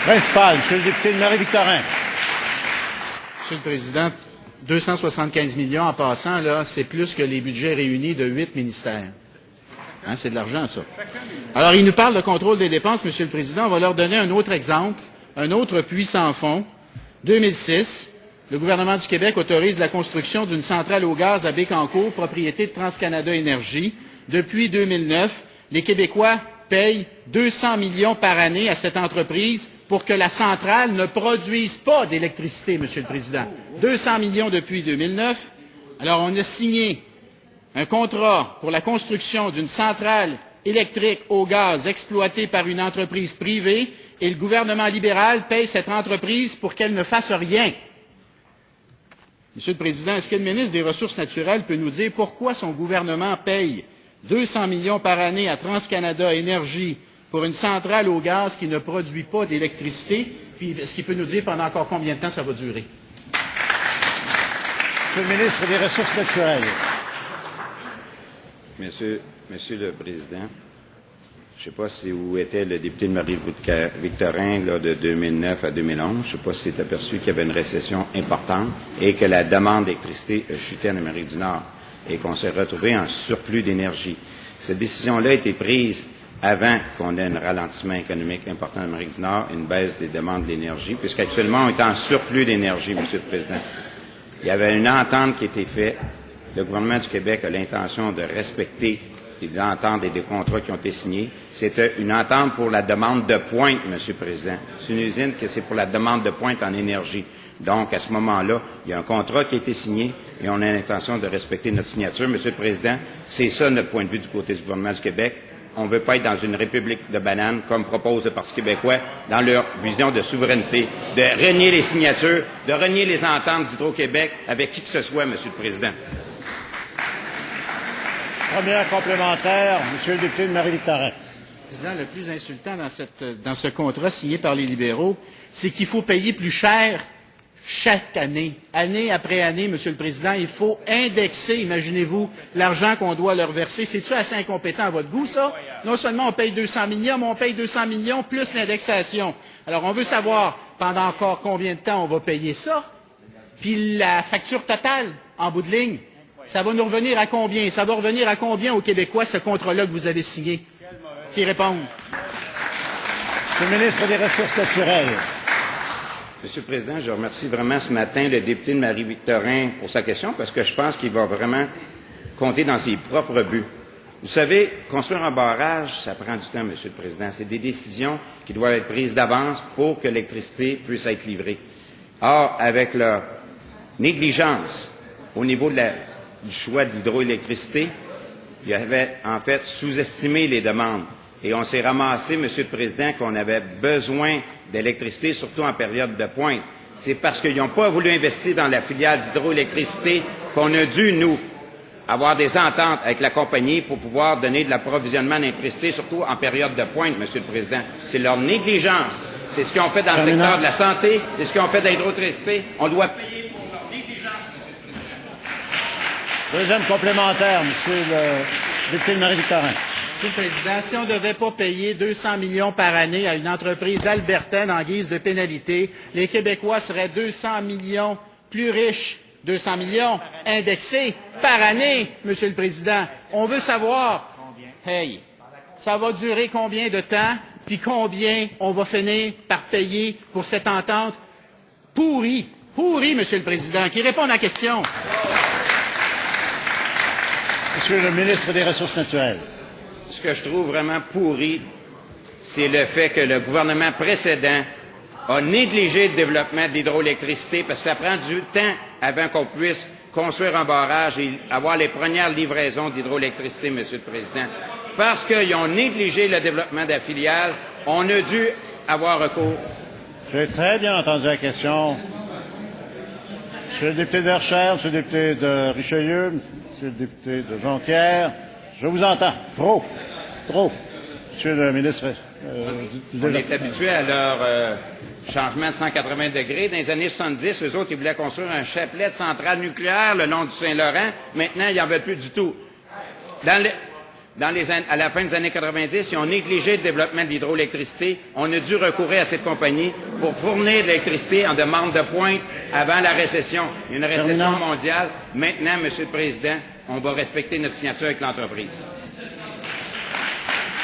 Principal, Monsieur le député de Marie-Victorin. Monsieur le Président, 275 millions en passant, là, c'est plus que les budgets réunis de 8 ministères. Hein, c'est de l'argent, ça. Alors, il nous parle de contrôle des dépenses, Monsieur le Président. On va leur donner un autre exemple, un autre puits sans fond. 2006, le gouvernement du Québec autorise la construction d'une centrale au gaz à Bécancour, propriété de TransCanada Énergie. Depuis 2009, les Québécois payent 200 millions par année à cette entreprise pour que la centrale ne produise pas d'électricité, Monsieur le Président. 200 millions depuis 2009. Alors, on a signé un contrat pour la construction d'une centrale électrique au gaz exploitée par une entreprise privée et le gouvernement libéral paye cette entreprise pour qu'elle ne fasse rien. Monsieur le Président, est-ce que le ministre des Ressources naturelles peut nous dire pourquoi son gouvernement paye 200 millions par année à TransCanada Énergie pour une centrale au gaz qui ne produit pas d'électricité? Puis, est-ce qu'il peut nous dire pendant encore combien de temps ça va durer? Monsieur le ministre des Ressources naturelles. Monsieur le Président, je ne sais pas où était le député de Marie-Victorin de 2009 à 2011. Je ne sais pas s'il s'est aperçu qu'il y avait une récession importante et que la demande d'électricité chutait en Amérique du Nord et qu'on s'est retrouvé en surplus d'énergie. Cette décision-là a été prise avant qu'on ait un ralentissement économique important en Amérique du Nord, une baisse des demandes de l'énergie, puisqu'actuellement on est en surplus d'énergie, Monsieur le Président. Il y avait une entente qui a été faite. Le gouvernement du Québec a l'intention de respecter les ententes et des contrats qui ont été signés. C'était une entente pour la demande de pointe, Monsieur le Président. C'est une usine que c'est pour la demande de pointe en énergie. Donc, à ce moment-là, il y a un contrat qui a été signé et on a l'intention de respecter notre signature. Monsieur le Président, c'est ça notre point de vue du côté du gouvernement du Québec. On ne veut pas être dans une république de bananes, comme propose le Parti québécois, dans leur vision de souveraineté, de renier les signatures, de renier les ententes d'Hydro-Québec avec qui que ce soit, Monsieur le Président. Première complémentaire, Monsieur le député de Marie-Victorin. Président, le plus insultant dans ce contrat signé par les libéraux, c'est qu'il faut payer plus cher chaque année. Année après année, Monsieur le Président, il faut indexer, imaginez-vous, l'argent qu'on doit leur verser. C'est-tu assez incompétent à votre goût, ça? Non seulement on paye 200 millions, mais on paye 200 millions plus l'indexation. Alors, on veut savoir pendant encore combien de temps on va payer ça, puis la facture totale, en bout de ligne. Ça va nous revenir à combien? Ça va revenir à combien aux Québécois, ce contrat-là que vous avez signé? Qui répondent? Monsieur le ministre des Ressources naturelles. Monsieur le Président, je remercie vraiment ce matin le député de Marie-Victorin pour sa question parce que je pense qu'il va vraiment compter dans ses propres buts. Vous savez, construire un barrage, ça prend du temps, Monsieur le Président. C'est des décisions qui doivent être prises d'avance pour que l'électricité puisse être livrée. Or, avec la négligence au niveau du choix de l'hydroélectricité, il y avait en fait sous-estimé les demandes. Et on s'est ramassé, Monsieur le Président, qu'on avait besoin d'électricité, surtout en période de pointe. C'est parce qu'ils n'ont pas voulu investir dans la filiale d'hydroélectricité qu'on a dû, nous, avoir des ententes avec la compagnie pour pouvoir donner de l'approvisionnement d'électricité, surtout en période de pointe, Monsieur le Président. C'est leur négligence. C'est ce qu'ils ont fait dans le secteur de la santé, c'est ce qu'ils ont fait dans l'hydroélectricité. On doit payer pour leur négligence, Monsieur le Président. Deuxième complémentaire, Monsieur le député de Marie-Victorin. Monsieur le Président, si on ne devait pas payer 200 millions par année à une entreprise albertaine en guise de pénalité, les Québécois seraient 200 millions plus riches. 200 millions indexés par année, Monsieur le Président. On veut savoir, hey, ça va durer combien de temps, puis combien on va finir par payer pour cette entente pourrie, Monsieur le Président, qui répond à la question. Monsieur le ministre des Ressources naturelles. Ce que je trouve vraiment pourri, c'est le fait que le gouvernement précédent a négligé le développement de l'hydroélectricité parce que ça prend du temps avant qu'on puisse construire un barrage et avoir les premières livraisons d'hydroélectricité, Monsieur le Président. Parce qu'ils ont négligé le développement de la filiale, on a dû avoir recours. J'ai très bien entendu la question. Monsieur le député d'Herchère, Monsieur le député de Richelieu, Monsieur le député de Jonquière, je vous entends. Trop. Monsieur le ministre On est habitué à leur changement de 180 degrés. Dans les années 70, eux autres, ils voulaient construire un chapelet de centrale nucléaire le long du Saint-Laurent. Maintenant, ils n'en veulent plus du tout. à la fin des années 90, ils ont négligé le développement de l'hydroélectricité. On a dû recourir à cette compagnie pour fournir de l'électricité en demande de pointe avant la récession. Il y a une récession mondiale. Maintenant, Monsieur le Président, on va respecter notre signature avec l'entreprise.